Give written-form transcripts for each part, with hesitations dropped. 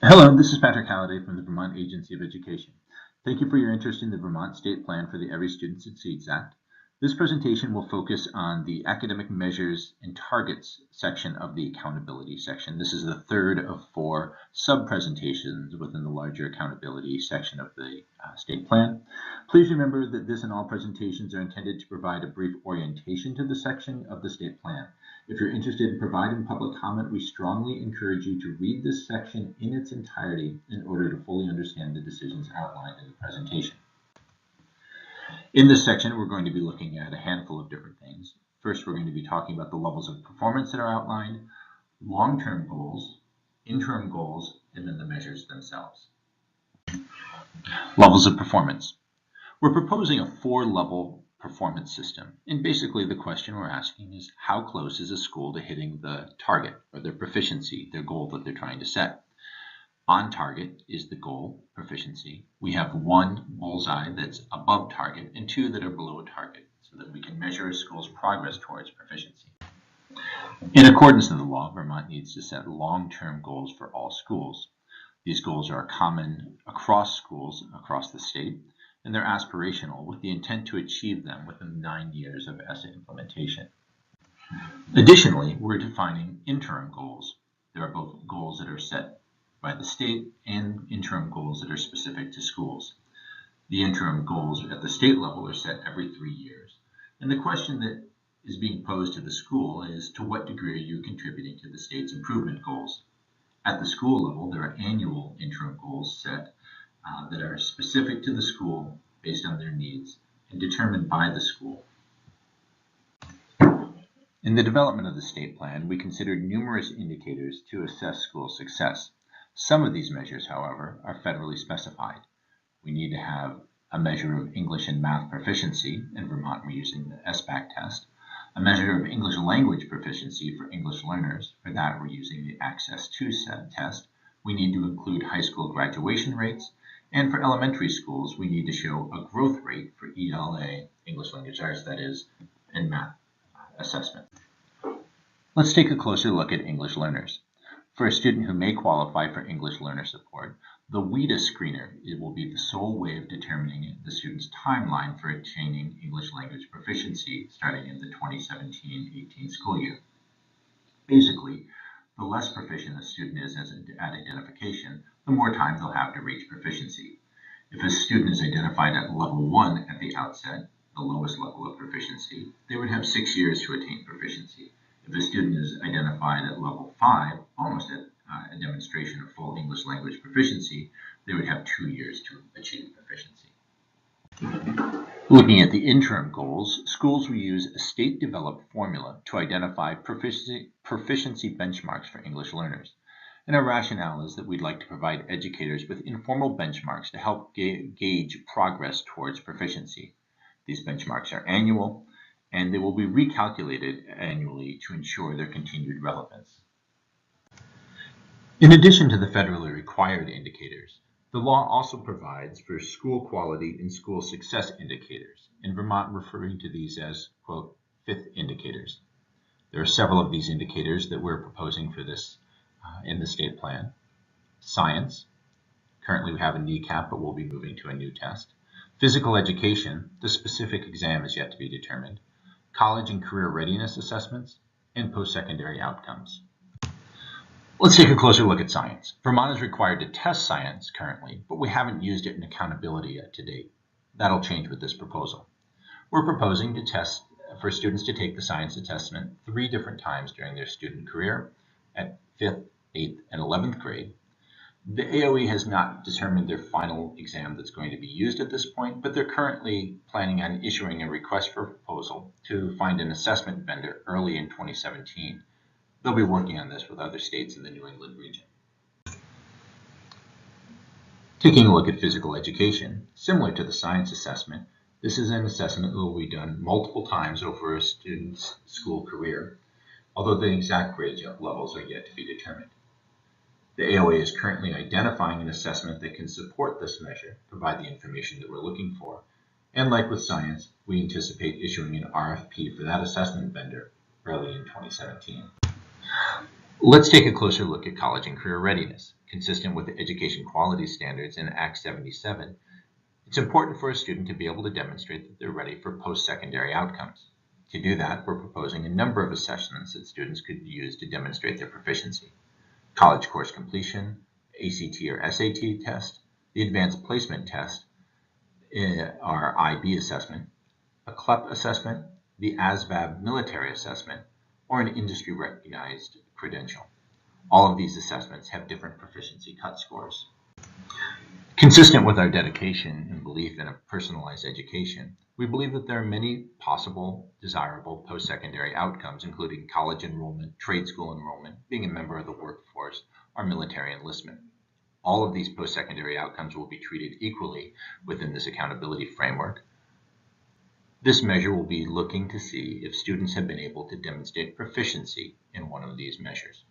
Hello, this is Patrick Halladay from the Vermont Agency of Education. Thank you for your interest in the Vermont State Plan for the Every Student Succeeds Act. This presentation will focus on the academic measures and targets section of the accountability section. This is the third of four sub-presentations within the larger accountability section of the state plan. Please remember that this and all presentations are intended to provide a brief orientation to the section of the state plan. If you're interested in providing public comment, we strongly encourage you to read this section in its entirety in order to fully understand the decisions outlined in the presentation. In this section, we're going to be looking at a handful of different things. First, we're going to be talking about the levels of performance that are outlined, long-term goals, interim goals, and then the measures themselves. Levels of performance. We're proposing a four-level performance system, and basically the question we're asking is how close is a school to hitting the target or their proficiency, their goal that they're trying to set. On target is the goal, proficiency. We have one bullseye that's above target and two that are below target so that we can measure a school's progress towards proficiency. In accordance with the law, Vermont needs to set long-term goals for all schools. These goals are common across schools across the state, and they're aspirational with the intent to achieve them within 9 years of ESSA implementation. Additionally, we're defining interim goals. There are both goals that are set by the state and interim goals that are specific to schools. The interim goals at the state level are set every 3 years. And the question that is being posed to the school is, to what degree are you contributing to the state's improvement goals? At the school level, there are annual interim goals set that are specific to the school based on their needs and determined by the school. In the development of the state plan, we considered numerous indicators to assess school success. Some of these measures, however, are federally specified. We need to have a measure of English and math proficiency. In Vermont, we're using the SBAC test. A measure of English language proficiency for English learners. For that, we're using the Access To test. We need to include high school graduation rates. And for elementary schools, we need to show a growth rate for ELA, English Language Arts, that is, and math assessment. Let's take a closer look at English learners. For a student who may qualify for English learner support, the WIDA screener will be the sole way of determining the student's timeline for attaining English language proficiency starting in the 2017-18 school year. Basically, the less proficient a student is at identification, the more time they'll have to reach proficiency. If a student is identified at level 1 at the outset, the lowest level of proficiency, they would have 6 years to attain proficiency. If a student is identified at level 5, almost at a demonstration of full English language proficiency, they would have 2 years to achieve proficiency. Looking at the interim goals, schools will use a state-developed formula to identify proficiency benchmarks for English learners. And our rationale is that we'd like to provide educators with informal benchmarks to help gauge progress towards proficiency. These benchmarks are annual, and they will be recalculated annually to ensure their continued relevance. In addition to the federally required indicators, the law also provides for school quality and school success indicators, in Vermont referring to these as, quote, fifth indicators. There are several of these indicators that we're proposing for this in the state plan. Science, currently we have a NECAP, but we'll be moving to a new test. Physical education, the specific exam is yet to be determined. College and career readiness assessments, and post-secondary outcomes. Let's take a closer look at science. Vermont is required to test science currently, but we haven't used it in accountability yet to date. That'll change with this proposal. We're proposing to test for students to take the science assessment 3 different times during their student career at 5th, 8th, and 11th grade. The AOE has not determined their final exam that's going to be used at this point, but they're currently planning on issuing a request for proposal to find an assessment vendor early in 2017. They'll be working on this with other states in the New England region. Taking a look at physical education, similar to the science assessment, this is an assessment that will be done multiple times over a student's school career, although the exact grade levels are yet to be determined. The AOA is currently identifying an assessment that can support this measure, provide the information that we're looking for, and like with science, we anticipate issuing an RFP for that assessment vendor early in 2017. Let's take a closer look at college and career readiness. Consistent with the Education Quality Standards in Act 77, it's important for a student to be able to demonstrate that they're ready for post-secondary outcomes. To do that, we're proposing a number of assessments that students could use to demonstrate their proficiency. College course completion, ACT or SAT test, the Advanced Placement Test, our IB assessment, a CLEP assessment, the ASVAB military assessment, or an industry-recognized credential. All of these assessments have different proficiency cut scores. Consistent with our dedication and belief in a personalized education, we believe that there are many possible desirable post-secondary outcomes, including college enrollment, trade school enrollment, being a member of the workforce, or military enlistment. All of these post-secondary outcomes will be treated equally within this accountability framework. This measure will be looking to see if students have been able to demonstrate proficiency in one of these measures.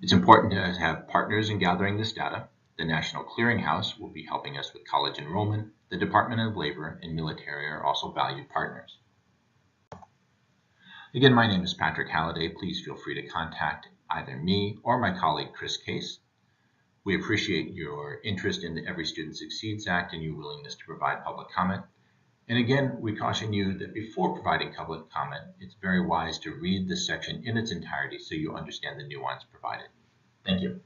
It's important to have partners in gathering this data. The National Clearinghouse will be helping us with college enrollment. The Department of Labor and military are also valued partners. Again, my name is Patrick Halladay. Please feel free to contact either me or my colleague Chris Case. We appreciate your interest in the Every Student Succeeds Act and your willingness to provide public comment. And again, we caution you that before providing public comment, it's very wise to read this section in its entirety so you understand the nuance provided. Thank you.